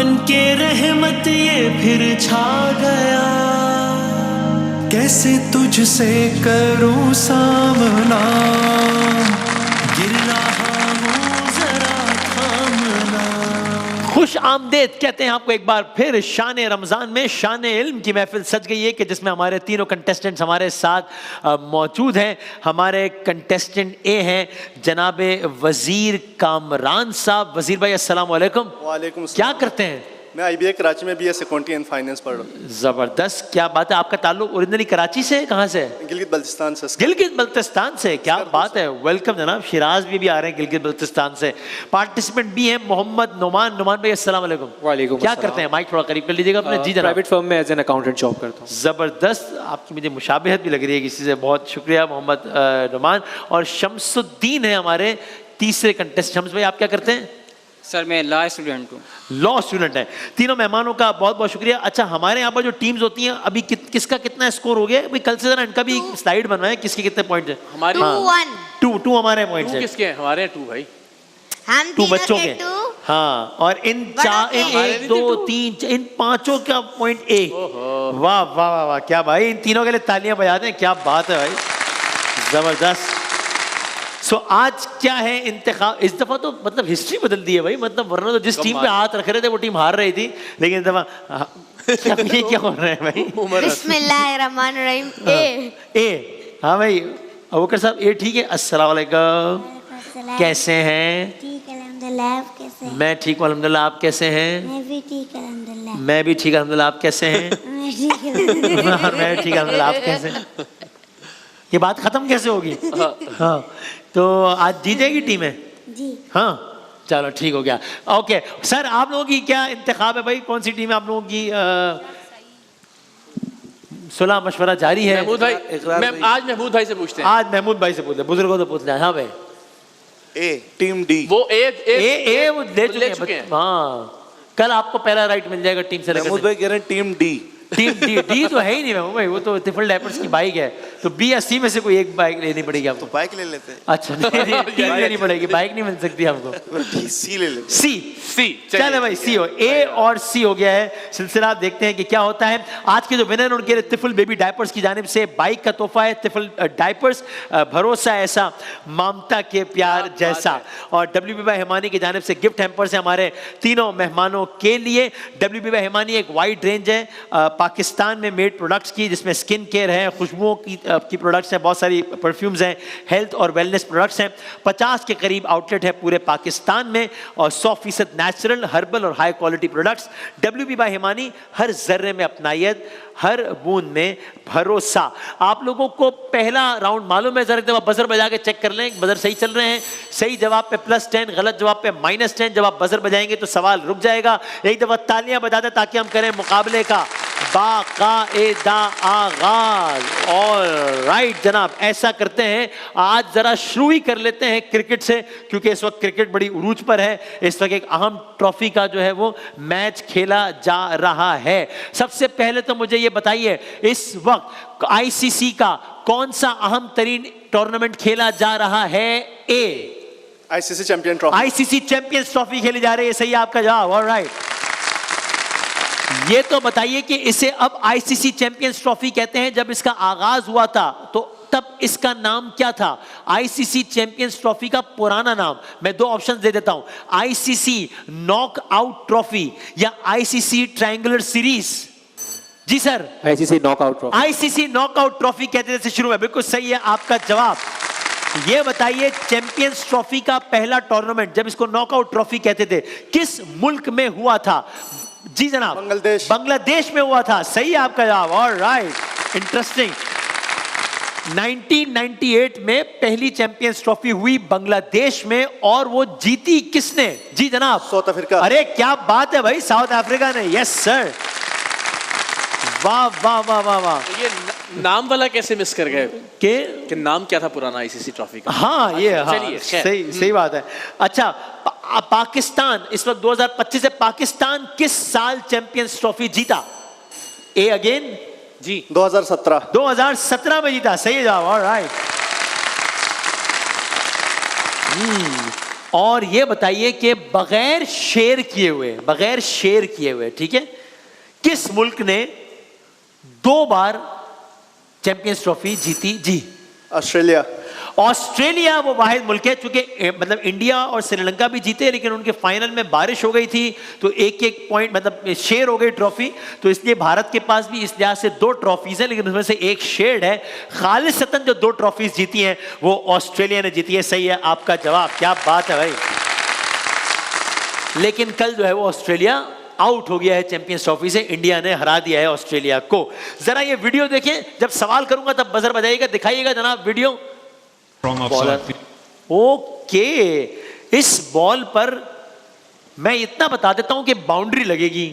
बन के रहमत ये फिर छा गया, कैसे तुझसे करूं सामना, गिर रहा हूं जरा थामना। खुश आमदेद कहते हैं आपको एक बार फिर शान रमज़ान में। शान इल्म की महफिल सज गई है कि जिसमें हमारे तीनों कंटेस्टेंट्स हमारे साथ मौजूद हैं। हमारे कंटेस्टेंट ए हैं जनाबे वज़ीर कामरान साहब। वज़ीर भाई अस्सलाम वालेकुम। वालेकुम क्या करते हैं? मैं IBA कराची में BS अकाउंटिंग एंड फाइनेंस पढ़ रहा हूँ। ज़बरदस्त, क्या बात है। आपका ताल्लुक ओरिजिनली कराची से, कहाँ से? गिलगित बल्तिस्तान से। गिलगित बल्तिस्तान से, क्या बात है। वेलकम जनाब। शिराज भी आ रहे हैं गिलगित बल्तिस्तान से। पार्टिसिपेंट भी हैं मोहम्मद नुमान। नुमान भाई अस्सलाम वालेकुम। वालेकुम। क्या करते हैं? माइक थोड़ा करीब कर लीजिएगा अपने। जी जनाब। प्राइवेट फर्म में एज एन अकाउंटेंट जॉब करता हूँ। ज़बरदस्त, आपकी मुझे मुशाबिहत भी लग रही है किसी से। बहुत शुक्रिया मोहम्मद नुमान। और शम्सुद्दीन है हमारे तीसरे कंटेस्ट। शम्स भाई आप क्या करते हैं? सर मैं लॉ स्टूडेंट हूँ। लॉ स्टूडेंट है। तीनों मेहमानों का बहुत बहुत शुक्रिया। अच्छा, हमारे यहाँ पर जो टीम्स होती हैं अभी किसका कितना स्कोर हो गया? अभी कल से जरा इनका भी स्लाइड बनवाएं, किसके कितने पॉइंट है। हमारे 2-1 हमारे पॉइंट्स हैं। किसके हैं? हमारे 2 भाई। हम 2 बच्चों के। 2। हाँ, और इन चार, एक दो तीन, इन पांचों का पॉइंट 1। वाह वाह वाह वाह, क्या भाई, इन तीनों के लिए तालियां बजा दें। क्या बात है भाई, जबरदस्त। सो आज क्या है इंतखाब? इस दफा तो मतलब हिस्ट्री बदल दी है भाई। मतलब वरना तो जिस टीम पे हाथ रख रहे थे वो टीम हार रही थी, लेकिन इस दफा ये क्या हो रहा है भाई? बिस्मिल्लाहिर्रहमानिर्रहीम। ए हाँ भाई, अबूबकर साहब ए ठीक है। अस्सलाम वालेकुम, कैसे हैं? ठीक है अल्हम्दुलिल्लाह, आप कैसे हैं? मैं ठीक हूँ अल्हम्दुलिल्लाह, आप कैसे हैं? मैं भी ठीक अल्हम्दुलिल्लाह। मैं भी ठीक अल्हम्दुलिल्लाह, आप कैसे हैं? मैं ठीक अल्हम्दुलिल्लाह। मैं ठीक अल्हम्दुलिल्लाह, आप कैसे हैं? ये बात खत्म कैसे होगी? हाँ, तो आज जीतेगी टीमें? जी हाँ, चलो ठीक हो गया। ओके सर, आप लोगों की क्या इंतखाब है भाई? कौन सी टीम है आप लोगों की? सुलह मशवरा जारी है। महमूद भाई, आज महमूद भाई से पूछते हैं। आज महमूद भाई से पूछते, बुजुर्गों से पूछना है। हाँ भाई, ए टीम डी। वो ए वो ले चुके हैं। हाँ, कल आपको पहला राइट मिल जाएगा टीम से। महमूद भाई कह रहे हैं टीम डी। टीम डी तो है ही नहीं भाई, वो तो तिफल डायपर्स की बाइक है। तो B या C में से कोई एक बाइक लेनी पड़ेगी आपको। बाइक ले लेते हैं। अच्छा, नहीं टीम लेनी पड़ेगी, बाइक नहीं मिल सकती आपको। सी ले लेते सी चले भाई, सी हो। ए और सी हो गया है सिलसिला। आप देखते हैं कि क्या होता है। आज के जो विनर उनके लिए तिफल बेबी डायपर्स की जानिब से बाइक का तोहफा है। तिफल डायपर्स, भरोसा ऐसा ममता के प्यार जैसा। और WB भाई हिमानी की जानिब से गिफ्ट हैम्पर्स है हमारे तीनों मेहमानों के लिए। WB भाई हिमानी एक वाइड रेंज है पाकिस्तान में मेड प्रोडक्ट्स की, जिसमें स्किन केयर है, खुशबुओं की प्रोडक्ट्स हैं, बहुत सारी परफ्यूम्स हैं, हेल्थ और वेलनेस प्रोडक्ट्स हैं। 50 के करीब आउटलेट है पूरे पाकिस्तान में और 100% नेचुरल, हर्बल और high quality products. WB by Himani, हर जर्रे में अपनायत, हर बूंद में भरोसा। आप लोगों को पहला राउंड मालूम है? जरा एक दफा बजर बजा के चेक कर लें, बजर सही चल रहे हैं। सही जवाब पे +10, गलत जवाब पे -10। जब आप बजर बजाएंगे तो सवाल रुक जाएगा। एक दफा तालियां बजा दें ताकि हम करें मुकाबले का बाकायदा आगाज। और राइट जनाब, ऐसा करते हैं, आज जरा शुरू ही कर लेते हैं क्रिकेट से, क्योंकि इस वक्त क्रिकेट बड़ी उरूज पर है। इस वक्त एक अहम ट्रॉफी का जो है वो मैच खेला जा रहा है। सबसे पहले तो मुझे ये बताइए, इस वक्त ICC का कौन सा अहम तरीन टूर्नामेंट खेला जा रहा है? ए ICC champion trophy. ICC champions trophy खेली जा रही है। सही है आपका जवाब। ऑलराइट, ये तो बताइए कि इसे अब ICC चैंपियंस ट्रॉफी कहते हैं। जब इसका आगाज हुआ था तो तब इसका नाम क्या था? ICC चैंपियंस ट्रॉफी का पुराना नाम मैं 2 ऑप्शंस दे देता हूं। ICC नॉकआउट ट्रॉफी या ICC ट्रायंगुलर सीरीज। जी sir, ICC knockout trophy. ICC knockout trophy कहते थे शुरू में। बिल्कुल सही है आपका जवाब। ये बताइए, चैंपियंस ट्रॉफी का पहला टूर्नामेंट जब इसको नॉकआउट ट्रॉफी कहते थे, किस मुल्क में हुआ था? जी जनाब, बांग्लादेश। बांग्लादेश में हुआ था। सही है आपका जवाब। Alright, interesting. 1998 में पहली चैंपियंस ट्रॉफी हुई बांग्लादेश में, और वो जीती किसने? जी जनाब, साउथ अफ्रीका। अरे क्या बात है भाई, साउथ अफ्रीका ने। यस सर, वाह वाह वाह वाह वाह। ये नाम वाला कैसे मिस कर गए? कि नाम क्या था पुराना ICC ट्रॉफी का? हाँ, ये हाँ, चलिए, सही बात है। अच्छा, पाकिस्तान इस वक्त 2025 है। पाकिस्तान किस साल चैंपियंस ट्रॉफी जीता? ए अगेन जी 2017। 2017 में जीता। सही जवाब। ऑलराइट, और ये बताइए कि बगैर शेर किए हुए, ठीक है, किस मुल्क ने 2 बार चैंपियंस ट्रॉफी जीती? जी, ऑस्ट्रेलिया। ऑस्ट्रेलिया वो वाहिद मुल्क है, चूंकि मतलब इंडिया और श्रीलंका भी जीते लेकिन उनके फाइनल में बारिश हो गई थी तो एक पॉइंट मतलब शेयर हो गई ट्रॉफी, तो इसलिए भारत के पास भी इस लिहाज से 2 ट्रॉफीज है लेकिन उसमें से एक शेयर्ड है। खालिसतन जो 2 ट्रॉफीज जीती हैं वो ऑस्ट्रेलिया ने जीती है। सही है आपका जवाब, क्या बात है भाई। लेकिन कल जो है वो ऑस्ट्रेलिया आउट हो गया है चैंपियंस ट्रॉफी से, इंडिया ने हरा दिया है ऑस्ट्रेलिया को। जरा ये वीडियो देखें, जब सवाल करूंगा तब बजर बजाइएगा, दिखाइएगा जनाब वीडियो। ओके, इस बॉल पर मैं इतना बता देता हूं कि बाउंड्री लगेगी।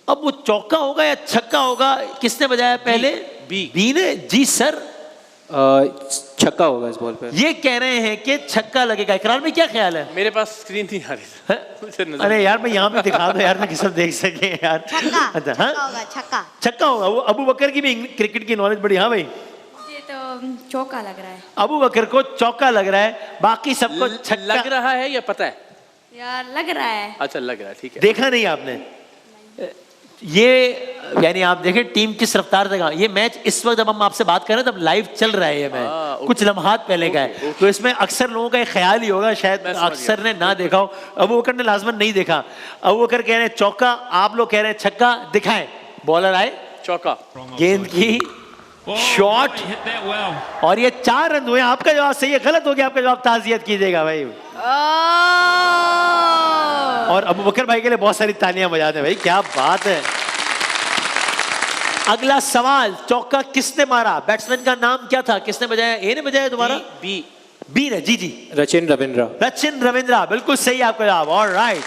अब वो चौका होगा या छक्का होगा, किसने बजाया पहले? बी ने। जी सर, छक्का होगा इस बॉल पे। ये कह रहे हैं कि छक्का लगेगा। इकरार में क्या ख्याल है? मेरे पास स्क्रीन थी यार। अरे यार मैं यहाँ पे दिखा दो यार, मैं किसी देख सके यार। छक्का, अच्छा, छक्का होगा, छक्का। छक्का होगा। वो अबू बकर की भी क्रिकेट की नॉलेज बड़ी। हाँ भाई, मुझे तो चौका लग रहा है। अबू बकर को चौका लग रहा है, बाकी सबको छक्का लग रहा है या पता है? यार लग रहा है। अच्छा लग रहा है, ठीक है। देखा नहीं आपने ये, यानी आप देखें टीम किस रफ्तार से। ये मैच इस वक्त जब हम आपसे बात कर रहे हैं तब लाइव चल रहा है ये मैच, कुछ लम्हात पहले का है, तो इसमें अक्सर लोगों का एक ख्याल ही होगा शायद अक्सर ने ना देखा हो। अबू बकर ने लाजमन नहीं देखा। अबू बकर कह रहे हैं चौका, आप लोग कह रहे हैं छक्का। दिखाएं, बॉलर आए, चौका, गेंद की शॉट, और ये 4 रन हुए। आपका जवाब सही है, गलत हो गया आपका जवाब, ताज़ियत कीजिएगा भाई। और अबू बकर भाई के लिए बहुत सारी तालियां बजा दें भाई, क्या बात है। अगला सवाल, चौका किसने मारा? बैट्समैन का नाम क्या था? किसने बजाया? ए ने बजाया दोबारा? बी ने। जी जी, रचिन रविंद्रा। रचिन रविंद्रा, बिल्कुल सही आपका जवाब। ऑलराइट,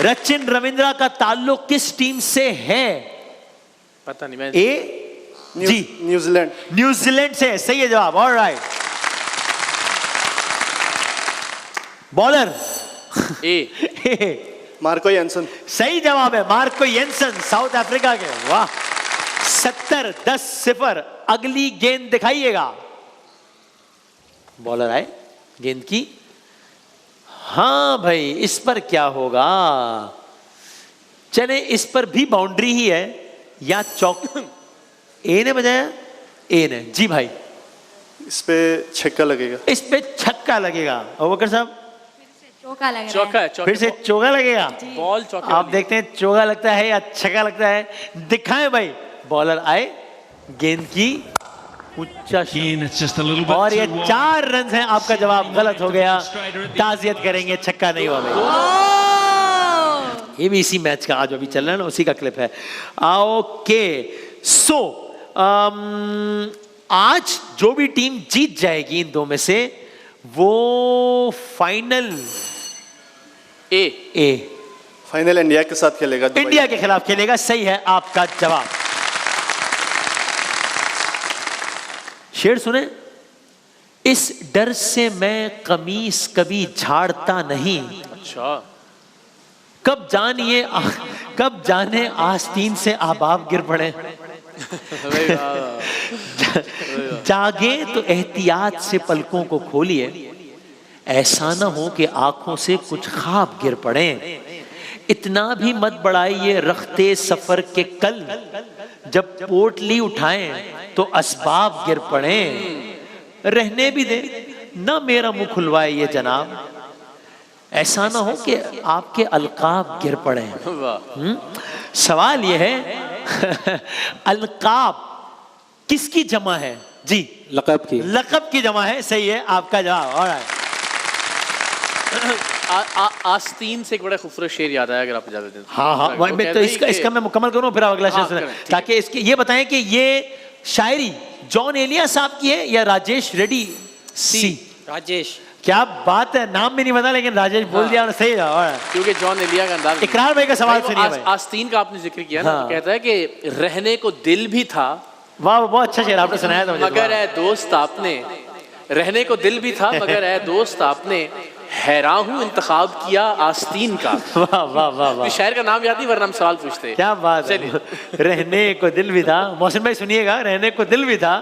रचिन रविंद्रा का ताल्लुक किस टीम से है? पता नहीं मैं। ए जी, न्यूजीलैंड। न्यूजीलैंड से सही है जवाब। ऑलराइट, बॉलर ए मार्को येंसन। सही जवाब है, मार्को येंसन, साउथ अफ्रीका के। वाह, 70-10। अगली गेंद दिखाइएगा। बॉलर आए, गेंद की। हाँ भाई, इस पर क्या होगा? चले, इस पर भी बाउंड्री ही है या चौक? ए ने बजाया? ए ने। जी भाई, इस पे छक्का लगेगा। इस पे छक्का लगेगा। अबू बकर साहब, चौका लग रहा है। चौका है, फिर से चौका लगेगा। बॉल चौका। आप देखते हैं चौका लगता है या छक्का लगता है। दिखाएं भाई, बॉलर आए, गेंद की ऊंचा शॉट, और ये 4 रन हैं। आपका जवाब गलत हो गया, ताज़ियत करेंगे, छक्का नहीं हुआ भाई। ये भी इसी मैच का आज अभी चल रहा है ना, उसी का क्लिप है। ओके, सो आज जो भी टीम जीत जाएगी इन 2 में से, वो फाइनल ए फाइनल इंडिया के साथ खेलेगा। इंडिया के खिलाफ खेलेगा। सही है आपका जवाब। शेर सुने, इस डर से मैं कमीज कभी झाड़ता नहीं। अच्छा, कब जाने आस्तीन से आबाब गिर पड़े। जागे तो एहतियात से पलकों को खोलिए, ऐसा ना हो कि आंखों से कुछ ख्वाब गिर पड़े। इतना भी मत बढ़ाइए रखते सफर के कल, जब पोटली उठाएं तो असबाब गिर पड़े। रहने भी दे ना मेरा मुंह खुलवाए ये जनाब, ऐसा ना हो कि आपके अलकाब गिर पड़े। सवाल ये है अलकाब किसकी जमा है? जी, लक़ब की। लक़ब की जमा है। सही है आपका जवाब। ऑलराइट, आस्तीन से एक बड़ा खूबसूरत शेर याद आया, अगर आप इजाजत दें। हाँ, मैं तो इसका मैं मुकम्मल करूँ फिर आप अगला शेर सुनाएं, ताकि इसके ये बताएं कि ये शायरी जॉन एलिया साहब की है या राजेश रेड्डी? सी, राजेश। क्या बात है, नाम भी नहीं पता लेकिन राजेश बोल दिया। सही है, क्योंकि जॉन एलिया का अंदाज। इकरार भाई का सवाल सुनिए भाई। आस्तीन का आपने जिक्र किया ना, कहता है कि रहने को दिल भी था। वाह, बहुत अच्छा शेर आपने सुनाया था मुझे। मगर ऐ दोस्त आपने, रहने को दिल भी था मगर ऐ दोस्त आपने हैरान हूँ इंतखाब किया आस्तीन का। वाह वाह वाह वाह, शायर का नाम याद नहीं वरना हम सवाल पूछते। क्या बात है। रहने को दिल भी था, मोहसिन भाई सुनिएगा, रहने को दिल भी था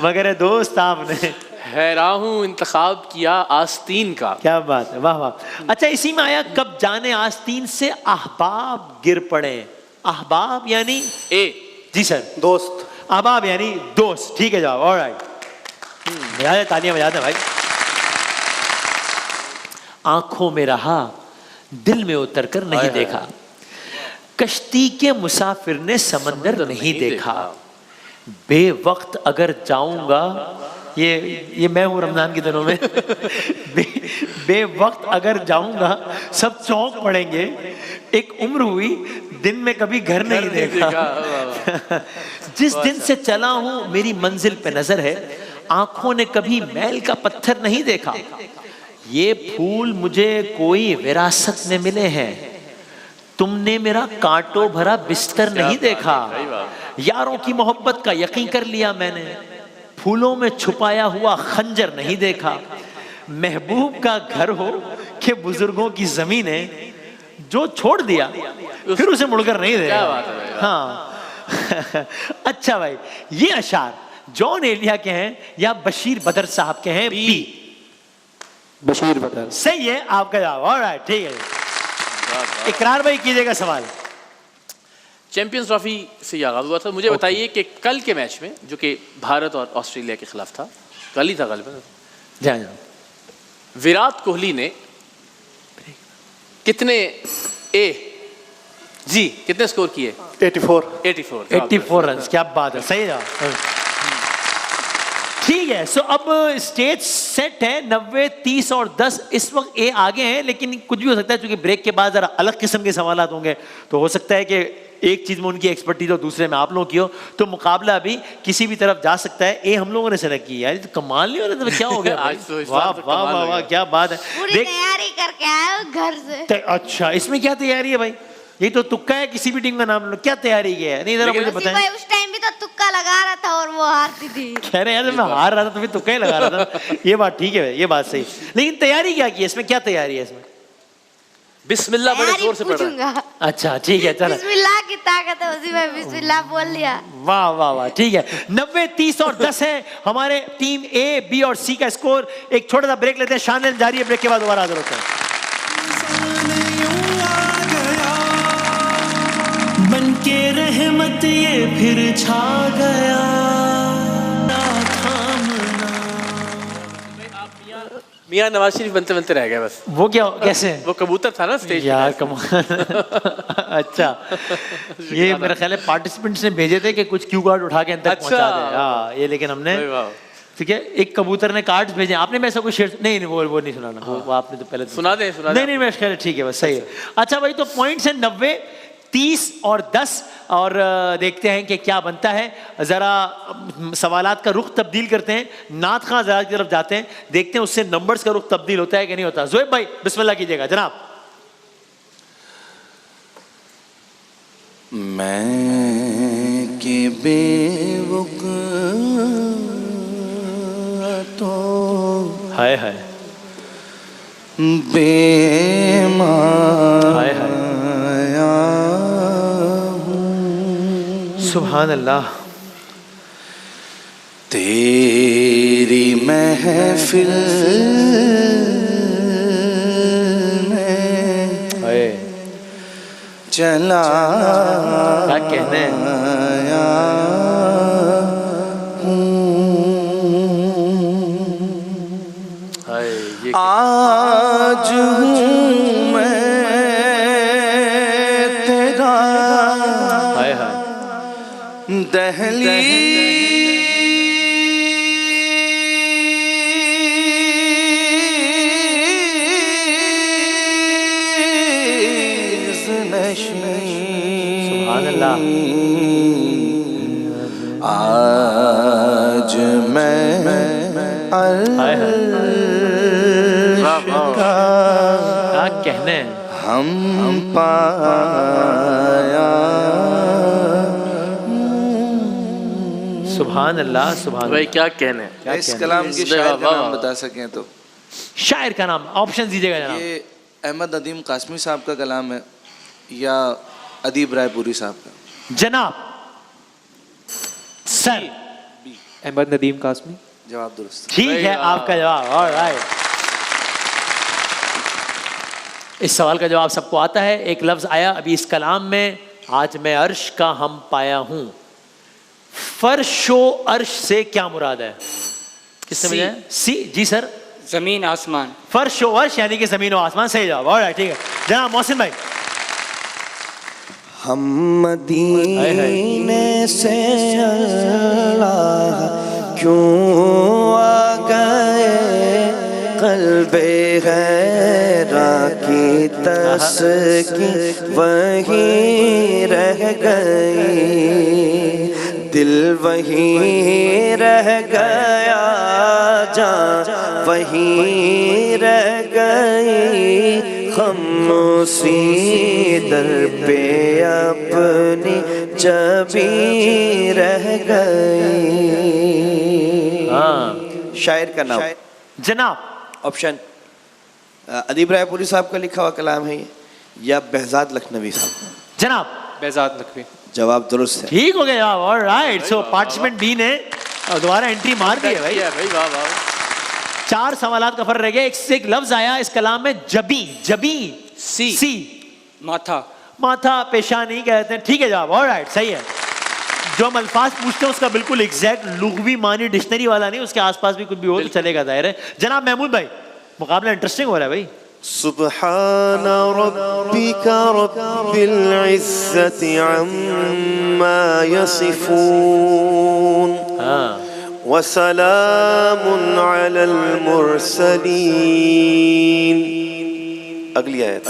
मगर दोस्त आपने हैरान हूँ इंतखाब किया आस्तीन का। क्या बात है, वाह वाह। अच्छा, इसी में आया कब जाने आस्तीन से अहबाब गिर पड़े। अहबाब यानी ए जी सर, दोस्त। अहबाब यानी दोस्त। ठीक है जवाब, ऑलराइट। बजा दे, तालियां बजा दे भाई। आंखों में रहा, दिल में उतर कर नहीं देखा, कश्ती के मुसाफिर ने समंदर नहीं देखा, बेवक्त अगर जाऊंगा, ये मैं हूं रमजान के दिनों में। बेवक्त अगर जाऊंगा सब चौंक पड़ेंगे, एक उम्र हुई दिन में कभी घर नहीं देखा। जिस दिन से चला हूं मेरी मंजिल पे नजर है, आंखों ने कभी मैल का पत्थर नहीं देखा, ये फूल मुझे कोई विरासत में मिले हैं, तुमने मेरा कांटों भरा बिस्तर नहीं देखा, यारों की मोहब्बत का यकीन कर लिया मैंने, फूलों में छुपाया हुआ खंजर नहीं देखा, महबूब का घर हो कि बुजुर्गों की जमीन है, जो छोड़ दिया फिर उसे मुड़कर नहीं देखा। हाँ। अच्छा भाई, ये अशार जॉन एलिया के हैं या बशीर बदर साहब के हैं? बी, बशीर बदर। सही है आपका जवाब, ऑलराइट, ठीक है। इकरार भाई कीजिएगा सवाल। चैंपियंस ट्रॉफी से ये आगाज हुआ था। मुझे बताइए कि कल के मैच में, जो कि भारत और ऑस्ट्रेलिया के खिलाफ था, कल ही था गलबन, विराट कोहली ने कितने कितने स्कोर किए? 84 रन। क्या बात है, सही जवाब। ठीक है, सो अब स्टेज सेट है 90, 30 और 10। इस वक्त ए आगे हैं, लेकिन कुछ भी हो सकता है, क्योंकि ब्रेक के बाद जरा अलग किस्म के सवाल होंगे, तो हो सकता है कि एक चीज में उनकी एक्सपर्टीज और दूसरे में आप लोगों की हो, तो मुकाबला अभी किसी भी तरफ जा सकता है। ए हम लोगों ने सेलेक्ट की यार, तो कमाल नहीं हो रहा था, क्या हो गया? वाह वाह वाह वाह, क्या बात है। पूरी तैयारी करके आए हो घर से। अच्छा, इसमें क्या तैयारी है भाई? ये तो तुक्का है, किसी भी टीम का नाम लो, क्या तैयारी की है? नहीं जरा मुझे बताएं। भाई उस टाइम भी तो तुक्का लगा रहा था और वो हारती थी। कह रहे यार मैं हार रहा था तो फिर तुक्का ही लगा रहा था। ये बात ठीक है, ये बात सही, लेकिन तैयारी क्या की है इसमें? क्या तैयारी है इसमें? बिस्मिल्लाह बड़े जोर से पढ़ रहा है। अच्छा ठीक है, चलो। बिस्मिल्लाह की ताकत है उसी में, बिस्मिल्लाह बोल लिया। वाह वाह वाह, ठीक है। 90, 30 और 10 है हमारे टीम ए, बी और सी का स्कोर। एक छोटा सा ब्रेक लेते हैं, शानदार जारी है, ब्रेक के बाद दोबारा हाजिर होते हैं। बन के रहमत ये फिर छा गया, मियां नवाज शरीफ बनते बनते रह गए बस। वो क्या, कैसे? वो कबूतर था ना स्टेज यार कमाल। अच्छा, ये मेरा ख्याल है पार्टिसिपेंट्स ने भेजे थे कि कुछ क्यू कार्ड उठा के अंदर पहुंचा दे। हाँ, ये लेकिन हमने, ठीक है, एक कबूतर ने कार्ड्स भेजे। आपने में ऐसा कोई शेयर नहीं वो नहीं सुना ना, वो आपने तो पहले सुना दे। नहीं मैं ख्याल ठीक है, बस सही है। अच्छा भाई, तो पॉइंट्स है 90, 30 और 10, और देखते हैं कि क्या बनता है। जरा सवालात का रुख तब्दील करते हैं, नात खां जरा की तरफ जाते हैं, देखते हैं उससे नंबर्स का रुख तब्दील होता है कि नहीं होता। ज़ोएब भाई बिस्मिल्लाह कीजिएगा जनाब। मैं के बेवकूफ तो हाय हाय बेमाया हाय हाय, सुभान अल्लाह। तेरी महफिल में हाय, चला क्या कहने हैं? आज हूँ मैं तेरा हाय हाय, दहलीज़ नशीं। सुभान अल्लाह। आज मैं हाय हाय, क्या कहने हैं? हम पाया। सुभान अल्लाह, सुभान भाई क्या कहने हैं? क्या इस कहने? कलाम के शायर का नाम बता सकें तो? शायर का नाम, ऑप्शन दीजिएगा जनाब। ये अहमद नदीम कासमी साहब का कलाम है या अदीब रायपुरी साहब का? जनाब सर। अहमद नदीम कासमी। जवाब दुरुस्त। ठीक है आपका जवाब, ऑलराइट। इस सवाल का जवाब सबको आता है। एक लफ्ज आया अभी इस कलाम में, आज मैं अर्श का हम पाया हूं। फर्शो अर्श से क्या मुराद है? किसने बताया? सी। जी सर। जमीन आसमान। फर्शो अर्श यानी कि जमीन और आसमान, सही जवाब, ऑलराइट, ठीक है। जनाब मोहसिन भाई। हम मदीने से अल्लाह क्यों आ गए, क़ल्बे गैरा की तस्की वहीं रह गई, दिल वहीं रह गया, जान वहीं रह गई, खामोशी दर पे अपनी जबी रह गई। हाँ, शायर का नाम। जनाब। ऑप्शन अदीब रायपुरी साहब का लिखा हुआ कलाम है ये, या behzad लखनवी साहब? जनाब बेजाद नकवी। जवाब दुरुस्त है। ठीक हो गया जवाब, ऑलराइट। सो पार्टिसिपेंट बी ने दोबारा एंट्री मार दी है भाई। वाह वाह। 4 सवालात का फर्क रह गया। एक लफ्ज आया इस कलाम में, जबी। जबी सी। सी माथा। माथा, पेशानी कहते हैं। ठीक है जवाब, ऑलराइट, सही है। जो हम अल्फाज पूछते हैं उसका बिल्कुल एग्जैक्ट लुग़वी मानी डिक्शनरी वाला नहीं, उसके आसपास भी कुछ भी हो तो चलेगा, जाहिर है। जनाब महमूद भाई, मुकाबला इंटरेस्टिंग हो रहा है भाई। सुब्हान रब्बिका रब्बिल इज्जति अम्मा यसिफून व सलामुन अलल मुरसलीन। अगली आयत।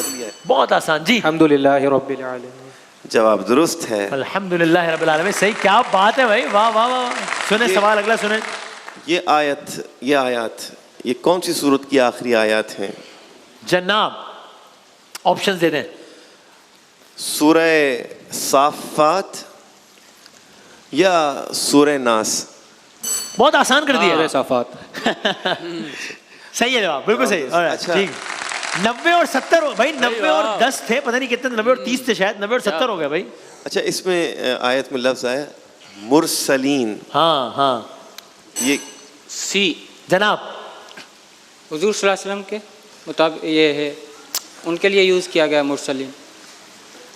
बहुत आसान जी। अल्हम्दुलिल्लाहि रब्बिल आलमीन। जवाब दुरुस्त है। अल्हम्दुलिल्लाह रब्बिल आलमीन। सही, क्या बात है भाई, वाह वाह वाह। सुने सवाल अगला सुने। ये आयत ये कौन सी सूरत की आखिरी आयत है? जनाब ऑप्शंस दे दें। सूरह साफ़ात या सूरह नास? बहुत आसान कर दिया। साफात। सही है जवाब, बिल्कुल सही। अच्छा। ठीक। 90 और 70 भाई, 90 और 10 थे, पता नहीं कितने, 90 और 30 थे शायद, 90 और 70 हो गए भाई। अच्छा, इसमें आयत में लफ्ज आया मुरसलीन। हाँ हाँ। ये सी। जनाब हुजूर सल्लल्लाहु अलैहि वसल्लम के मुताबिक ये है, उनके लिए यूज़ किया गया मुरसलीन।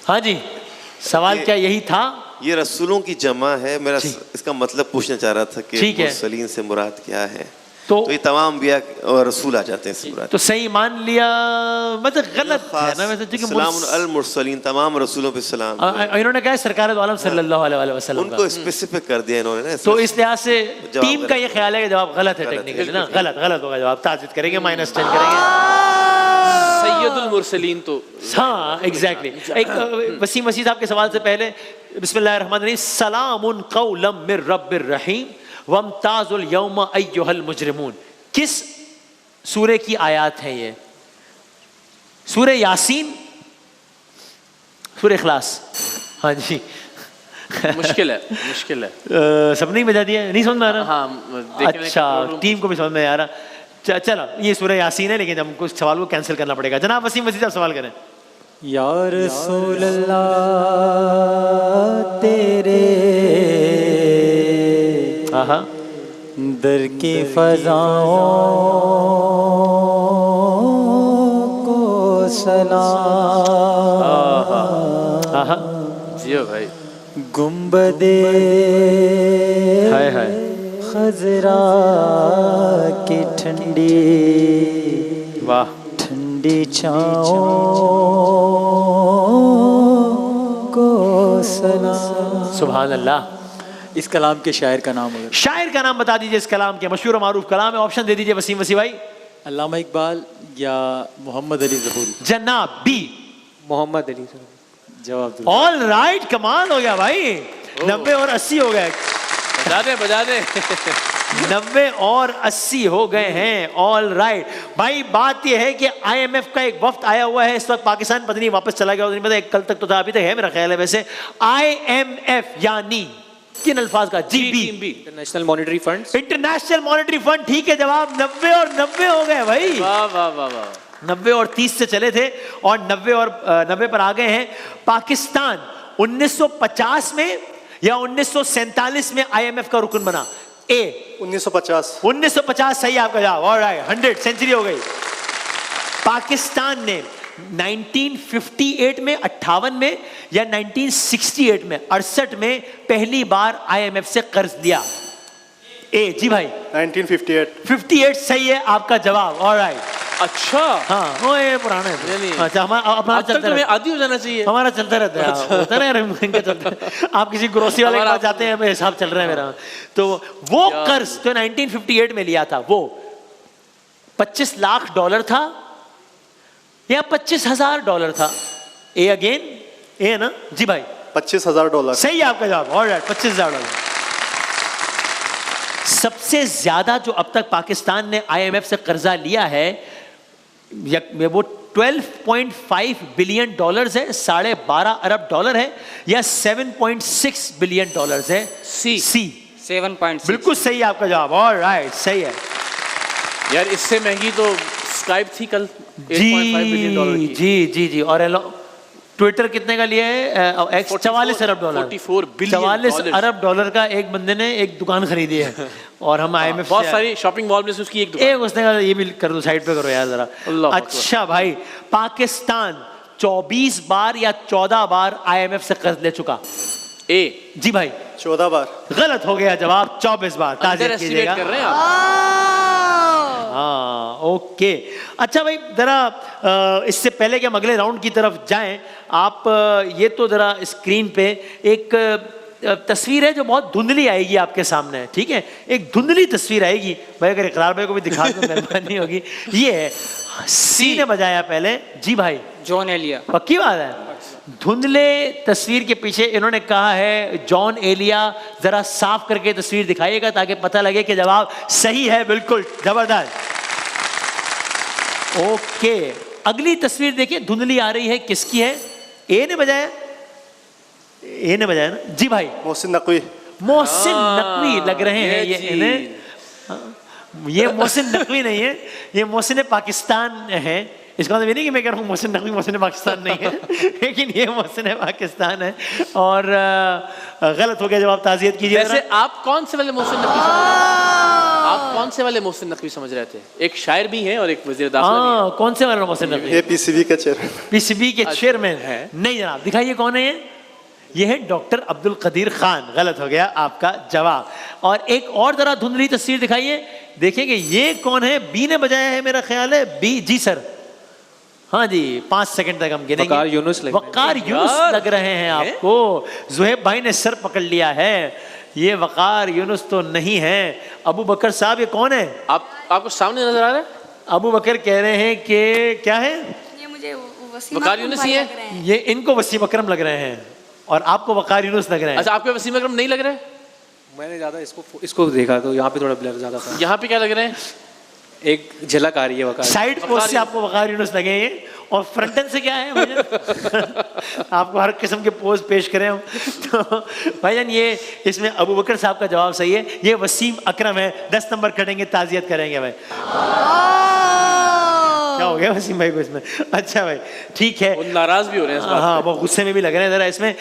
हाँ जी, सवाल क्या यही था? ये रसूलों की जमा है। मेरा इसका मतलब पूछना चाह रहा था कि ठीक है। मुरसलीन से मुराद क्या है? तो ये तमाम अंबिया और रसूल आ जाते हैं इससे मुराद। तो सही मान लिया, मतलब गलत है ना वैसे, क्योंकि सलामुन अल मुरसलीन, तमाम रसूलों पे सलाम। इन्होंने कहा सरकार दो आलम सल्लल्लाहु अलैहि वसल्लम का, उनको स्पेसिफिक कर दिया इन्होंने ना, तो इस लिहाज से जवाब टीम का ये ख्याल है कि जवाब गलत है टेक्निकली ना, गलत होगा जवाब। ताजिद करेंगे, -10 करेंगे। सैयदुल मुरसलीन तो हाँ एग्जैक्टली। एक वसीम मसीह साहब के सवाल से पहले बिस्मिल्लाहिर्रहमानिर्रहीम, सलामुन कौलम मिर रब्बिर रहीम वम्ताजुल यौम अय्युहल मुजरिमून। किस सूरे की आयत है ये? सूरे यासीन, सूरे इखलास? हाँ जी। मुश्किल है, मुश्किल है। सब नहीं बजा दिया, नहीं समझ में आ रहा? हाँ, अच्छा, टीम को भी समझ में आ रहा। चलो ये सूरह यासीन है, लेकिन हमको इस सवाल को कैंसिल करना पड़ेगा। जनाब वसीम मसीह साहब सवाल करें। या रसूल अल्लाह तेरे दर की फजाओं को सलाम। जियो भाई। गुंबदे हाय हाय खजरा की ठंडी, वाह, ठंडी छाओं को सलाम। सुभान अल्लाह। इस कलाम के शायर का नाम है? शायर का नाम बता दीजिए। इस कलाम के मशहूर मारूफ कलाम है, ऑप्शन दे दीजिए वसीम मसीह भाई। अल्लामा इकबाल या मोहम्मद अली ज़हूरी? जनाब बी, मोहम्मद अली ज़हूरी। जवाब ऑल राइट, कमाल हो गया भाई। 90 और 80 हो गए। बजा दे 90 और 80 हो गए हैं। ऑल राइट भाई, बात यह है कि IMF का एक वफ्द आया हुआ है इस वक्त पाकिस्तान, पता नहीं वापस चला गया, नहीं कल तक तो था, अभी तक है मेरा ख्याल है। वैसे IMF यानी किन अल्फाज का? GB, international monetary fund. International monetary fund. ठीक है जवाब। 90 और 90 हो गए भाई। वाह वाह वाह वाह। 90 और 30 से चले थे और 90 पर आ गए हैं। पाकिस्तान 1950 में या 1947 में IMF का रुकन बना? ए 1950। 1950 सही आपका जवाब। ऑलराइट, 100 सेंचुरी हो गई। पाकिस्तान ने 1958 में, 58 में या 1968 में, 68 में पहली बार IMF से कर्ज लिया? ए जी भाई 1958। 58 सही है आपका जवाब। ऑलराइट, अच्छा, हाँ वो ये पुराना है। नहीं। अच्छा, हमारा अब तक चलता तुम्हें रहता आदी हो जाना चाहिए। हमारा चलता रहता है। होता है ना, इनका चलता है। आप किसी ग्रोसरी वाले के पास जाते हैं, हिसाब चल रहा है मेरा। तो वो कर्ज जो 1958 में लिया था वो $25 लाख था या $25,000 था? ए अगेन, ए ना जी भाई? $25,000। सही है आपका जवाब। ऑलराइट, $25,000। सबसे ज्यादा जो अब तक पाकिस्तान ने IMF से कर्जा लिया है वो $12.5 बिलियन है, $12.5 अरब है, या $7.6 बिलियन है? सी। 7.6। बिल्कुल सही है आपका जवाब। ऑलराइट, सही है यार इससे महंगी तो स्काइप थी कल, $8.5 बिलियन की। जी। और ट्विटर कितने का लिया है? एक्स 44 अरब डॉलर। 44 बिलियन 44 अरब डॉलर का एक बंदे ने एक दुकान खरीदी है। और हम IMF बहुत सारी शॉपिंग मॉल में से उसकी एक दुकान। एक उसने कहा ये भी कर दो, साइड पे करो यार जरा। अल्लाह अच्छा भाई, पाकिस्तान 24 बार या 14 बार IMF से कर्ज ले चुका? ए जी भाई 14 बार। गलत हो गया जवाब, 24 बार। ताज़ियत कीजिएगा। कर रहे हैं आप। हाँ, ओके। अच्छा भाई, जरा इससे पहले कि हम अगले राउंड की तरफ जाएं, आप ये तो जरा स्क्रीन पे एक तस्वीर है जो बहुत धुंधली आएगी आपके सामने, ठीक है? एक धुंधली तस्वीर आएगी भाई, अगर इकरार भाई को भी दिखा दो मेहरबानी होगी। ये है, सी ने बजाया पहले। जी भाई जॉन एलिया। पक्की बात है? धुंधले तस्वीर के पीछे इन्होंने कहा है जॉन एलिया। जरा साफ करके तस्वीर दिखाइएगा ताकि पता लगे कि जवाब सही है। बिल्कुल जबरदस्त। ओके, अगली तस्वीर देखिए, धुंधली आ रही है, किसकी है? ए ने बजाया? ए ने बजाया ना? जी भाई मोहसिन नकवी। मोहसिन नकवी लग रहे हैं ये इन्हें। ये मोहसिन नकवी नहीं है, ये मोहसिन पाकिस्तान है। इसका मतलब ये नहीं कि मैं कह रहा हूँ मोहसिन नकवी मोहसिन पाकिस्तान नहीं है, लेकिन ये मोहसिन पाकिस्तान है। और गलत हो गया जवाब, ताज़ियत कीजिए। वैसे आप कौन से वाले मोहसिन नकवी समझ रहे थे? आप कौन से वाले मोहसिन नकवी समझ रहे थे? एक शायर भी हैं और एक वज़ीर दाखिला भी हैं। कौन से वाला मोहसिन नकवी? ये PCB का चेयरमैन। PCB के चेयरमैन है? नहीं जनाब, दिखाइए कौन है ये? ये है डॉक्टर अब्दुल कदीर खान। गलत हो गया आपका जवाब। और एक और जरा धुंधली तस्वीर दिखाइए, देखेंगे ये कौन है? बी ने बजाया है मेरा ख्याल है। बी जी सर, हाँ जी, 5 सेकंड तक हम गिनेंगे। वकार यूनुस लग रहे हैं आपको। जुहैब भाई ने सर पकड़ लिया है। ये वकार यूनुस तो नहीं है। अबू बकर साहब, ये कौन है? आपको सामने नजर आ रहा है? अबू बकर कह रहे हैं कि क्या है? ये मुझे वसीम वकार अकरम यूनुस भाई ही है? लग रहे हैं। ये इनको वसीम अकरम लग रहे हैं और आपको वकार यूनुस लग रहे हैं। अच्छा, आपके वसीम अकरम नहीं लग रहे? मैंने ज्यादा इसको देखा तो यहाँ पे थोड़ा ब्लर ज्यादा था। यहाँ पे क्या लग रहे हैं? एक झलक आ रही है वकार। साइड पोस्ट से आपको वकार यूनुस लगे हैं और फ्रंट एंड से क्या है मुझे आपको हर किस्म के पोज पेश करें हम। तो भाईजान ये इसमें अबू बकर साहब का जवाब सही है। ये वसीम अकरम है। 10 नंबर कटेंगे, ताज़ियत करेंगे भाई। क्या हो गया वसीम भाई को इसमें? अच्छा भाई ठीक है, वो नाराज भी हो रहे हैं इस बात हाँ पे। वो गुस्से में भी लग रहे हैं। जरा इसमें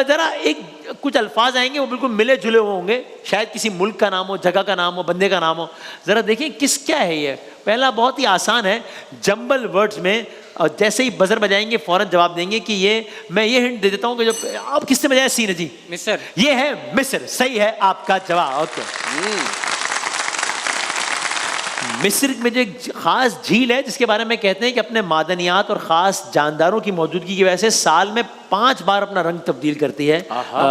जरा एक कुछ अल्फाज आएंगे वो बिल्कुल मिले जुले होंगे, शायद किसी मुल्क का नाम हो, जगह का नाम हो, बंदे का नाम हो। जरा देखिए किस क्या है ये। पहला बहुत ही आसान है, जंबल वर्ड्स में और जैसे ही बजर बजाएंगे फौरन जवाब देंगे कि ये, मैं ये हिंट दे देता हूँ कि जो आप किसने बजाया? सी ने जी। मिस्र। ये है मिस्र, सही है आपका जवाब। ओके, मिस्र में जो एक खास झील है जिसके बारे में कहते हैं कि अपने मादनियात और ख़ास जानदारों की मौजूदगी की वजह से साल में 5 बार अपना रंग तब्दील करती है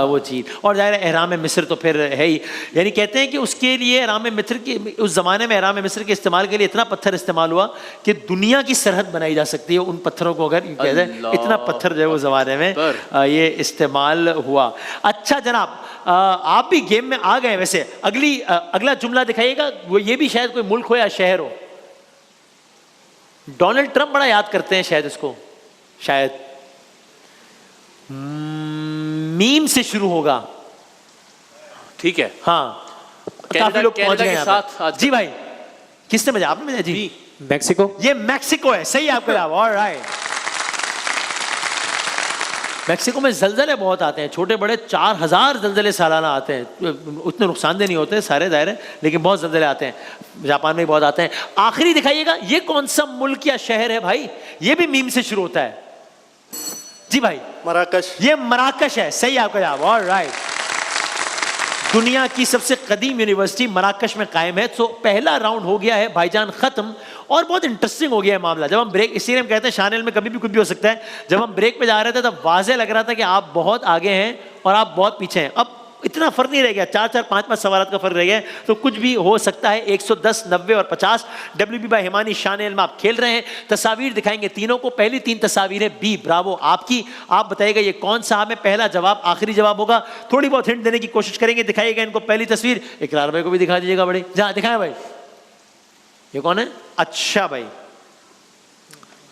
वो झील। और ज़ाहिर है एहराम मिस्र तो फिर है ही, यानी कहते हैं कि उसके लिए एहराम मिस्र के उस ज़माने में एहराम मिस्र के इस्तेमाल के लिए इतना पत्थर इस्तेमाल हुआ कि दुनिया की सरहद बनाई जा सकती है उन पत्थरों को, अगर कहते हैं इतना पत्थर जो है वो ज़माने में ये इस्तेमाल हुआ। अच्छा जनाब, आप भी गेम में आ गए। वैसे अगला जुमला दिखाइएगा, वो ये भी शायद कोई मुल्क हो या शहर हो। डोनाल्ड ट्रंप बड़ा याद करते हैं शायद इसको, शायद मीम से शुरू होगा। ठीक है, हाँ काफी लोग पहुंच गए यहाँ पे। जी भाई किसने बजाया? आपने बजाया जी? मैक्सिको। ये मैक्सिको है, सही है आपका जवाब। ऑलराइट, मैक्सिको में जलजले बहुत आते हैं, छोटे बड़े 4000 जलजले सालाना आते हैं। उतने नुकसानदेह नहीं होते सारे दायरे, लेकिन बहुत जलजले आते हैं। जापान में बहुत आते हैं। आखिरी दिखाइएगा, ये कौन सा मुल्क या शहर है भाई? ये भी मीम से शुरू होता है जी भाई। मराकश। ये मराकश है, सही आपका जवाब, ऑलराइट। दुनिया की सबसे कदीम यूनिवर्सिटी मराकश में कायम है। तो पहला राउंड हो गया है भाईजान खत्म, और बहुत इंटरेस्टिंग हो गया है मामला। जब हम ब्रेक, इसीलिए हम कहते हैं शानेल में कभी भी कुछ भी हो सकता है। जब हम ब्रेक पे जा रहे थे तब वाज़ेह लग रहा था कि आप बहुत आगे हैं और आप बहुत पीछे हैं। अब इतना फर्क नहीं रह गया, 4-4, 5-5 सवाल का फर्क रह गया है, तो कुछ भी हो सकता है। 110, 90 और 50 WB बाय हिमानी शानेल में आप खेल रहे हैं। तस्वीर दिखाएंगे तीनों को। पहली 3 तस्वीरें बी ब्रावो आपकी। आप बताइएगा ये कौन सा है। पहला जवाब आखिरी जवाब होगा। थोड़ी बहुत हिंट देने की कोशिश करेंगे। दिखाइएगा इनको पहली तस्वीर। इकरार भाई को भी दिखा दीजिएगा बड़े, जहाँ दिखाएं भाई। ये कौन है? अच्छा भाई,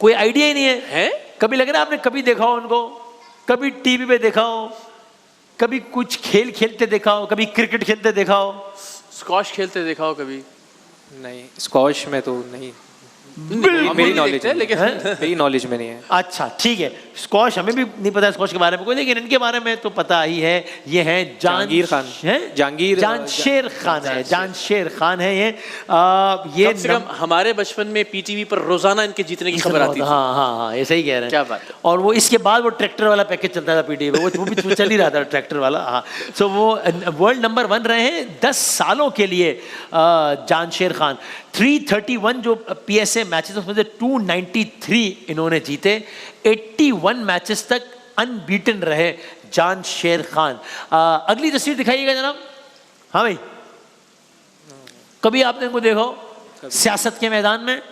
कोई आइडिया ही नहीं है? कभी लग रहा है आपने कभी देखा हो उनको, कभी टीवी पे देखा हो, कभी कुछ खेल खेलते देखा हो, कभी क्रिकेट खेलते देखा हो, स्क्वॉश खेलते देखा हो कभी? नहीं, स्क्वॉश में तो नहीं, बिल्कुल मेरी नॉलेज है, लेकिन मेरी नॉलेज में नहीं है। अच्छा ठीक है, स्क्वॉश हमें भी नहीं पता स्क्वॉश के बारे में कोई, लेकिन इनके बारे में तो पता ही है। ये हैं जहांगीर खान है, जानशेर खान है, जानशेर खान है ये। कम से कम हमारे बचपन में पीटीवी पर रोजाना इनके जीतने की खबर आती थी। हाँ हाँ हाँ, ये सही कह रहे हैं। क्या बात है। और वो इसके बाद वो ट्रैक्टर वाला पैकेज चलता था पीटीवी पे, वो भी चल ही रहा था ट्रैक्टर वाला। हाँ, सो वो वर्ल्ड नंबर 1 रहे हैं 10 सालों के लिए जानशेर खान। 331 जो PSA मैचेस, उसमें से 293 इन्होंने जीते। 81 मैचेस तक अनबीटन रहे जानशेर खान। अगली तस्वीर दिखाइएगा जनाब। हाँ भाई, कभी आपने इनको देखो सियासत के मैदान में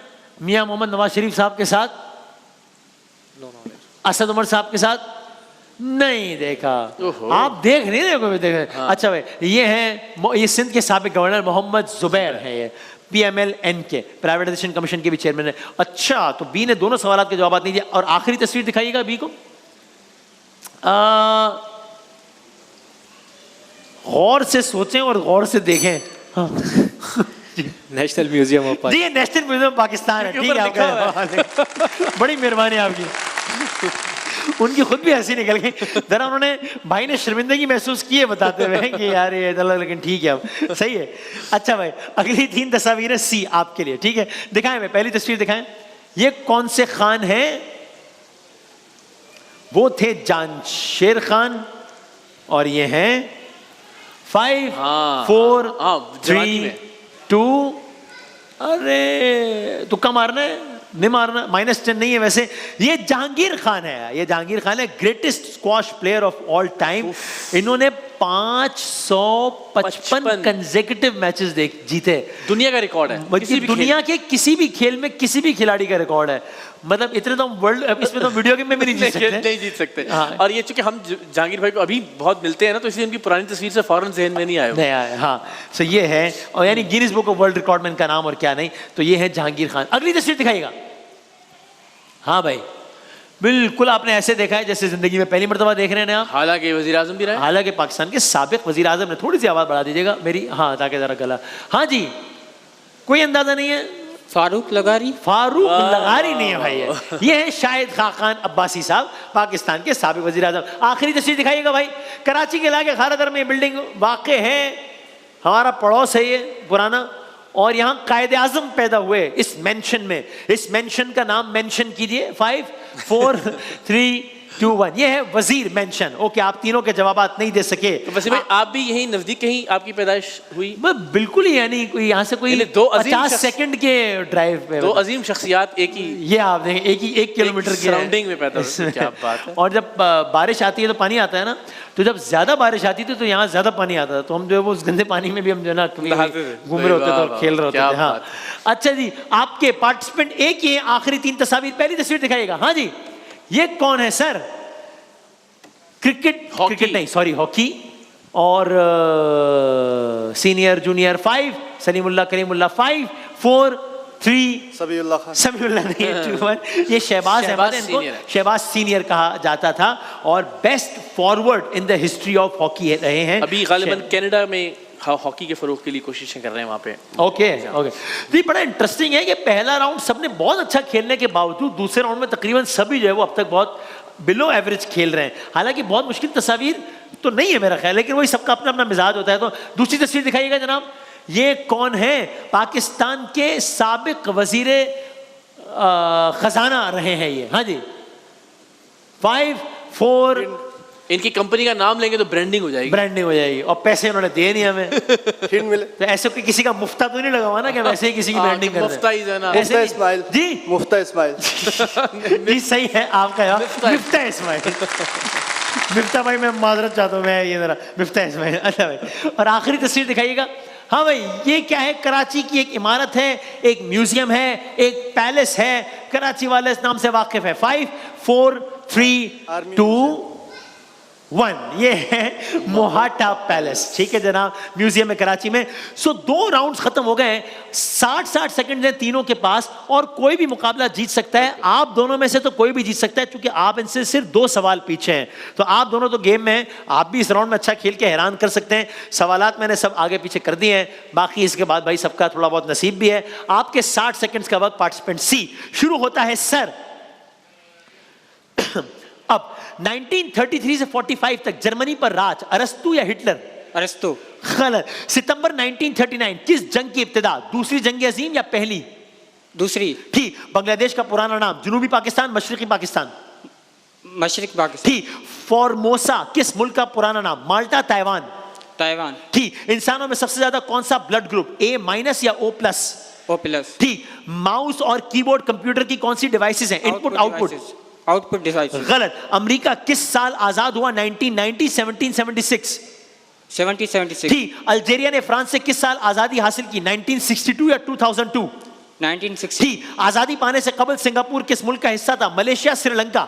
मियां मोहम्मद नवाज शरीफ साहब के साथ, असद उमर साहब के साथ? नहीं देखा। आप देख नहीं रहे कभी देखे? हाँ। अच्छा भाई, ये है, ये सिंध के साबिक गवर्नर मोहम्मद जुबैर है, ये PMLN के प्राइवेटाइजेशन कमीशन के भी चेयरमैन है। अच्छा, तो बी ने दोनों सवालों के जवाब नहीं दिए। और आखिरी तस्वीर दिखाइएगा बी को। गौर से सोचें और गौर से देखें। हाँ। नेशनल म्यूजियम ऑफ जी, नेशनल म्यूजियम पाकिस्तान है, ठीक है आपका। बड़ी मेहरबानी आपकी। उनकी खुद भी हंसी निकल गई जरा, उन्होंने भाई ने शर्मिंदगी महसूस की है बताते हुए कि यार ये चलो, लेकिन ठीक है, अब सही है। अच्छा भाई, अगली 3 तस्वीरें सी आपके लिए, ठीक है? दिखाएं भाई, पहली तस्वीर दिखाएं। ये कौन से खान हैं? वो थे जानशेर खान, और ये हैं 5 4 3 2। अरे तुक्का मारना है, नहीं मारना, -10 नहीं है वैसे। ये जहांगीर खान है, ये जहांगीर खान है, greatest squash player of all time. इन्होंने 555 कंसेक्यूटिव मैचेस जीते। दुनिया का रिकॉर्ड है, दुनिया के किसी भी खेल में किसी भी खिलाड़ी का रिकॉर्ड है। मतलब इतने तो वर्ल्ड, इसमें तो वीडियो गेम में भी नहीं जीत सकते। नहीं जीत सकते। हाँ। और ये चूंकि हम जहांगीर भाई को अभी बहुत मिलते हैं ना, तो इसलिए उनकी पुरानी तस्वीर से फौरन ज़हन में नहीं आया। हाँ, सो ये है, और यानी Guinness book of world record में इनका नाम और क्या नहीं। तो ये है जहांगीर खान। अगली तस्वीर दिखाइएगा। हाँ भाई, बिल्कुल आपने ऐसे देखा है जैसे जिंदगी में पहली मर्तबा देख रहे हैं आप। हालांकि वजीर आजम भी रहे, हालांकि पाकिस्तान के साबिक वजीर आजम ने। थोड़ी सी आवाज बढ़ा दीजिएगा मेरी, हाँ, ताकि जरा गला। हाँ जी, कोई अंदाजा नहीं है? फारूक लगारी। फारूक लगारी नहीं है भाई, ये है शाहिद खान अब्बासी साहब, पाकिस्तान के साबिक वजीर आजम। आखिरी तस्वीर दिखाइएगा भाई। कराची के इलाके खारादर में बिल्डिंग वाक़ है, हमारा पड़ोस है ये पुराना, और यहाँ कायदे आजम पैदा हुए इस मेंशन में। इस मेंशन का नाम मेंशन कीजिए। 5 4 3 2 1। ये है वजीर मेंशन। ओके, आप तीनों के जवाबात नहीं दे सके। तो वैसे भाई आप भी यहीं नजदीक कहीं आपकी पैदाइश हुई? बिल्कुल ही, यानी कोई यहाँ से कोई 50 सेकंड के ड्राइव पे। 2 अजीम शख्सियात एक ही, ये आप देखें, एक ही 1 किलोमीटर की सराउंडिंग में पैदा हुई। क्या बात है। और जब बारिश आती है तो पानी आता है ना, तो जब ज्यादा बारिश आती थी तो यहाँ ज्यादा पानी आता था, तो हम जो है वो उस गंदे पानी में भी हम जो है ना घूम रहे होते थे और खेल रहे होते थे। हाँ, अच्छा जी, आपके पार्टिसिपेंट एक ही है। आखिरी 3 तस्वीर। पहली तस्वीर दिखाइएगा। हाँ जी, ये कौन है सर? क्रिकेट नहीं, सॉरी, हॉकी। और सीनियर जूनियर 5 सलीमुल्लाह करीमुल्लाह 5 4 3 समीउल्लाह नहीं, 2 1। ये शहबाज अहमद है, इनको शहबाज सीनियर कहा जाता था, और best forward in the history of hockey रहे हैं। अभी गालिबन कनाडा में हॉकी के फरोग के लिए कोशिशें कर रहे हैं वहाँ पे। ओके ओके, तो बड़ा इंटरेस्टिंग है कि पहला राउंड सबने बहुत अच्छा खेलने के बावजूद दूसरे राउंड में तकरीबन सभी जो है वो अब तक बहुत बिलो एवरेज खेल रहे हैं। हालांकि बहुत मुश्किल तस्वीर तो नहीं है मेरा ख्याल, लेकिन वही सबका अपना अपना मिजाज होता है। तो दूसरी तस्वीर दिखाइएगा जनाब, ये कौन है? पाकिस्तान के साबिक वजीर खजाना रहे हैं ये। हाँ जी, 5 4 इनकी कंपनी का नाम लेंगे तो ब्रांडिंग हो जाएगी, ब्रांडिंग हो जाएगी, और पैसे उन्होंने दिए नहीं हमें। हिंट मिले। तो ऐसे कोई किसी का मुफ्ता तो नहीं लगा हुआ ना कि वैसे ही किसी की ब्रांडिंग कर मुफ्ता ही जाना। ऐसे मुफ्ता नहीं। इस्माइल जी मुफ्ता इस्माइल जी सही है आपका यार, मिफ्ता इस्माइल। मिफ्ता भाई मैं माजरत चाहता हूँ, मैं ये जरा मिफ्ता इस्माइल। अच्छा भाई, और आखिरी तस्वीर दिखाइएगा। हाँ भाई, ये क्या है? कराची की एक इमारत है, एक म्यूजियम है, एक पैलेस है, कराची वाले इस नाम से वाकिफ है। 5 4 3 2 1, ये है मोहाटा पैलेस। ठीक है जनाब, म्यूजियम है कराची में। सो 2 राउंड्स खत्म हो गए हैं, 60 सेकंड हैं तीनों के पास, और कोई भी मुकाबला जीत सकता है। आप दोनों में से तो कोई भी जीत सकता है, क्योंकि आप इनसे सिर्फ 2 सवाल पीछे हैं। तो आप दोनों तो गेम में हैं, आप भी इस राउंड में अच्छा खेल के हैरान कर सकते हैं। सवालात मैंने सब आगे पीछे कर दिए हैं, बाकी इसके बाद भाई सबका थोड़ा बहुत नसीब भी है। आपके 60 सेकंड्स का वक्त पार्टिसिपेंट सी शुरू होता है सर। अब 1933 से 45 तक जर्मनी पर राज, अरस्तु या हिटलर? अरस्तु। गलत। सितंबर 1939 किस जंग की इब्तिदा? दूसरी जंग अजीम या पहली? दूसरी। ठीक। बांग्लादेश का पुराना नाम? जनूबी पाकिस्तान, मशरकी पाकिस्तान? मशरिक पाकिस्तान। ठीक। फॉर्मोसा किस मुल्क का पुराना नाम? माल्टा, ताइवान? ताइवान। ठीक। इंसानों में सबसे ज्यादा कौन सा ब्लड ग्रुप? A- या O+? O+। ठीक। माउस और कीबोर्ड कंप्यूटर की कौन सी डिवाइसेस हैं? Input output? Output device. गलत। अमेरिका किस साल आजाद हुआ? 1990, 1776? 76। ठीक। अल्जीरिया ने फ्रांस से किस साल आजादी हासिल की? 1962 या 2002? 1960। ठीक। आजादी पाने से कबल सिंगापुर किस मुल्क का हिस्सा था? मलेशिया, श्रीलंका?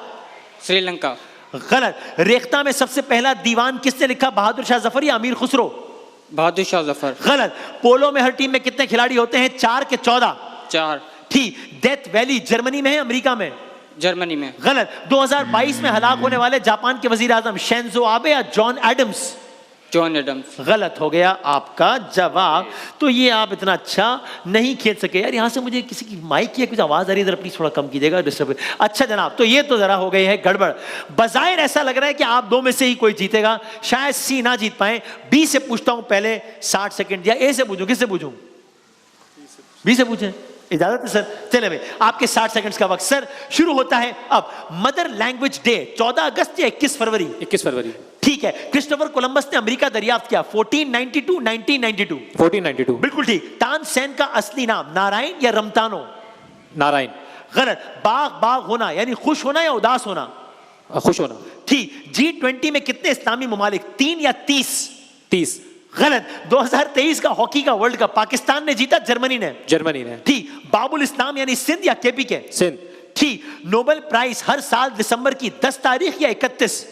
श्रीलंका। गलत। रेख्ता में सबसे पहला दीवान किसने लिखा? बहादुर शाह जफर या अमीर खुसरो? बहादुर शाह जफर। गलत। पोलो में हर टीम में कितने खिलाड़ी होते हैं? 4 के 14? 4। ठीक। डेथ वैली जर्मनी में है अमेरिका में? जर्मनी में। गलत। 2022 में हलाक होने वाले जापान के वजीर आजम शिंजो आबे या जॉन एडम्स? John Adams. गलत हो गया आपका जवाब। तो ये आप इतना अच्छा नहीं खेल सके यार। यहाँ से मुझे किसी की माइक की कुछ आवाज आ रही है, जरा प्लीज थोड़ा कम कीजिएगा, डिस्टर्ब। अच्छा जनाब, तो ये तो जरा हो गई है गड़बड़। बजाहिर ऐसा लग रहा है कि आप 2 में से ही कोई जीतेगा, शायद सी ना जीत पाए। बी से पूछता हूं पहले 60 सेकंड, या ए से पूछूं? किससे पूछूं? बी से पूछें, इजाजत है सर? चले भाई, आपके 60 सेकंड्स का वक्त सर शुरू होता है अब। मदर लैंग्वेज डे 14 अगस्त या 21 फरवरी? 21 फरवरी। ठीक है। क्रिस्टोफर कोलंबस ने अमेरिका दरियाफ्त किया? 1492, 1992? 1492। बिल्कुल ठीक। तानसेन का असली नाम नारायण या रमतानो? नारायण। गलत। बाग होना यानी खुश होना या उदास होना? खुश होना। ठीक। G20 में कितने इस्लामी ममालिक? 3 या 30? 30। गलत। 2023 का हॉकी का वर्ल्ड कप पाकिस्तान ने जीता, जर्मनी ने? जर्मनी ने। ठीक। बाबुल इस्लाम यानी सिंध या KPK? सिंध। ठीक। नोबेल प्राइज हर साल दिसंबर की 10 तारीख या 31?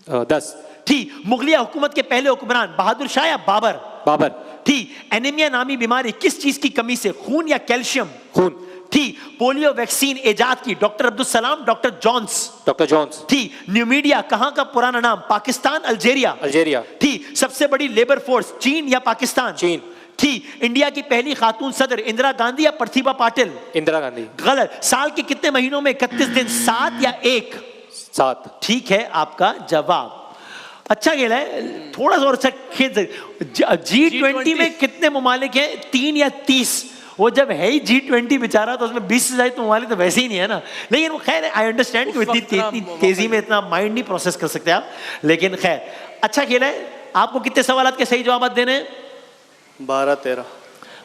10। ठीक। मुगलिया हुकूमत के पहले हुक्मरान बहादुर शाह या बाबर? बाबर। ठीक। एनीमिया नामी बीमारी किस चीज की कमी से? खून या कैल्शियम? खून। ठीक। पोलियो वैक्सीन इजाद की? Doctor Abdul Salam, doctor Johns? Doctor Johns. ठीक। न्यूमीडिया कहां का पुराना नाम? पाकिस्तान, अल्जीरिया? अल्जीरिया। ठीक। सबसे बड़ी लेबर फोर्स? चीन या पाकिस्तान? चीन। ठीक। इंडिया की पहली खातून सदर इंदिरा गांधी या प्रतिभा पाटिल? इंदिरा गांधी। गलत। साल के कितने महीनों में 31 दिन? 7 या 1? 7। ठीक है आपका जवाब। अच्छा खेला है, थोड़ा सा और अच्छा खेल। G20 में कितने ममालिक हैं? 3 या 30? वो जब है ही G20 बेचारा, तो उसमें 20 से ज्यादा तो ममालिक तो वैसे ही नहीं है ना। लेकिन वो खैर, आई अंडरस्टैंड कि इतनी तेजी में इतना माइंड नहीं प्रोसेस कर सकते आप, लेकिन खैर अच्छा खेला है। आपको कितने सवालात के सही जवाब देने हैं? 12-13।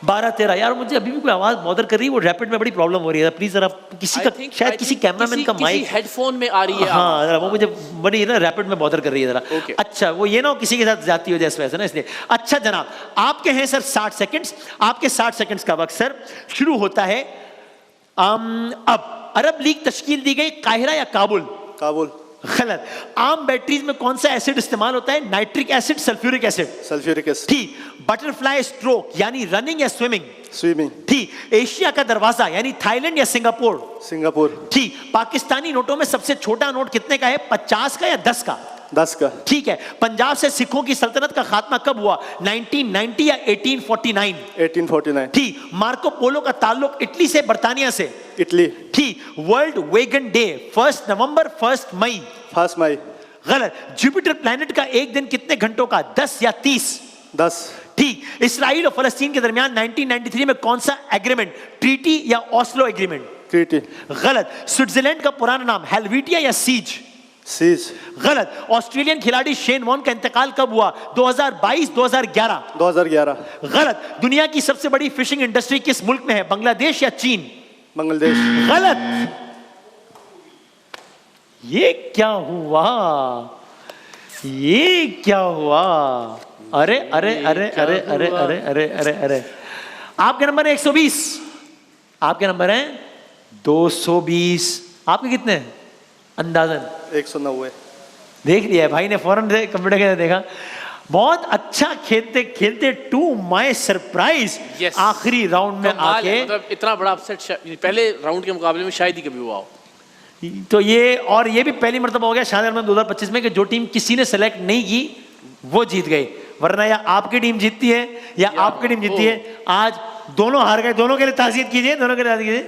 12-13। यार मुझे अभी भी कोई आवाज बॉदर कर रही है, वो रैपिड में बड़ी प्रॉब्लम हो रही है। प्लीज जरा किसी का, शायद किसी कैमरामैन का माइक हेडफोन में आ रही है। हाँ जरा वो मुझे बड़ी ना रैपिड में बॉदर कर रही है जरा। Okay. अच्छा, वो ये ना किसी के साथ जाती हो जैसे वैसे ना, इसलिए। अच्छा जनाब, आपके हैं सर 60 सेकंड्स। आपके 60 सेकंड्स का वक्त सर शुरू होता है अब। अरब लीग तश्कील दी गई, काहिरा या काबुल? काबुल। गलत। आम बैटरीज में कौन सा एसिड इस्तेमाल होता है? Nitric acid, sulphuric acid? Sulphuric acid. ठीक। बटरफ्लाई स्ट्रोक यानी रनिंग या स्विमिंग? स्विमिंग। ठीक। एशिया का दरवाजा यानी थाईलैंड या सिंगापुर? सिंगापुर। ठीक। पाकिस्तानी नोटों में सबसे छोटा नोट कितने का है? 50 का या 10 का? 10 का। ठीक है। पंजाब से सिखों की सल्तनत का खात्मा कब हुआ? 1990 या 1849? 1849। ठीक। मार्को पोलो का ताल्लुक इटली से, बर्तानिया से? इटली। ठीक। वर्ल्ड वेगन डे 1 नवंबर 1 मई? 1 मई। गलत। जुपिटर प्लैनेट का एक दिन कितने घंटों का? 10 या 30? 10। ठीक। इसराइल और फलस्तीन के दरमियान 1993 में कौन सा एग्रीमेंट? ट्रीटी या ओस्लो एग्रीमेंट? ट्रीटी। गलत। स्विट्जरलैंड का पुराना नाम हेल्वेटिया या सीज? सीज। गलत। ऑस्ट्रेलियन खिलाड़ी शेन वॉर्न का इंतकाल कब हुआ? 2022, 2011? 2011। गलत। दुनिया की सबसे बड़ी फिशिंग इंडस्ट्री किस मुल्क में है? बांग्लादेश या चीन? बांग्लादेश। गलत। ये क्या हुआ? ये क्या हुआ? अरे अरे अरे अरे अरे अरे अरे अरे अरे, आपके नंबर है 120, आपके नंबर है 220, आपके कितने हैं अंदाजन? 190। देख लिया है भाई ने, फौरन कंप्यूटर के देखा। बहुत अच्छा खेलते खेलते, टू माय सरप्राइज Yes. आखिरी राउंड में कमाल है, आके मतलब इतना बड़ा अपसेट पहले राउंड के मुकाबले में शायद ही कभी हुआ हो। तो ये भी पहली मर्तबा हो गया शायद 2025 में कि जो टीम किसी ने सेलेक्ट नहीं की वो जीत गई, वरना या आपकी टीम जीतती है या आपकी टीम जीतती है। आज दोनों हार गए, दोनों के लिए ताज़ियत कीजिए, दोनों के लिए ताज़ियत कीजिए।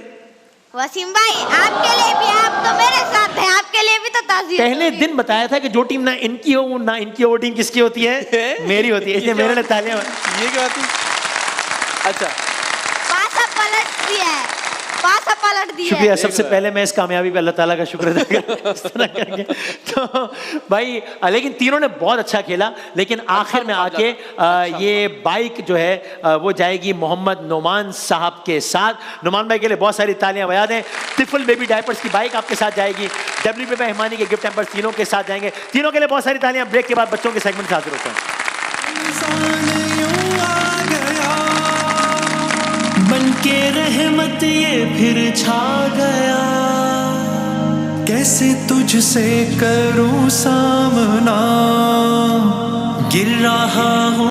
वसीम भाई आपके लिए भी, आप तो मेरे साथ हैं, आपके लिए भी तो ताज़ियत पहले होगी। दिन बताया था कि जो टीम ना इनकी हो ना इनकी हो, वो टीम किसकी होती है? मेरी होती है, इसलिए मेरे लिए तालियां। ये क्या बात है? अच्छा, पासा पलट दिया है, पासा पलट दिया शुक्रिया। है। सबसे पहले मैं इस कामयाबी पे अल्लाह ताला का शुक्र अदा करता इस तरह करके। तो भाई लेकिन तीनों ने बहुत अच्छा खेला, लेकिन आखिर में आके ये बाइक जो है वो जाएगी मोहम्मद नोमान साहब के साथ। नोमान भाई के लिए बहुत सारी तालियां बजा दें। तिफल बेबी डायपर्स की बाइक आपके साथ जाएगी। WP मेहमानी के गिफ्ट हैम्पर्स तीनों के साथ जाएंगे। तीनों के लिए बहुत सारी तालियां। ब्रेक के बाद बच्चों के सेगमेंट से हाजिर होते हैं। बनके रहमत ये फिर छा गया, कैसे तुझसे करूं सामना, गिर रहा हूं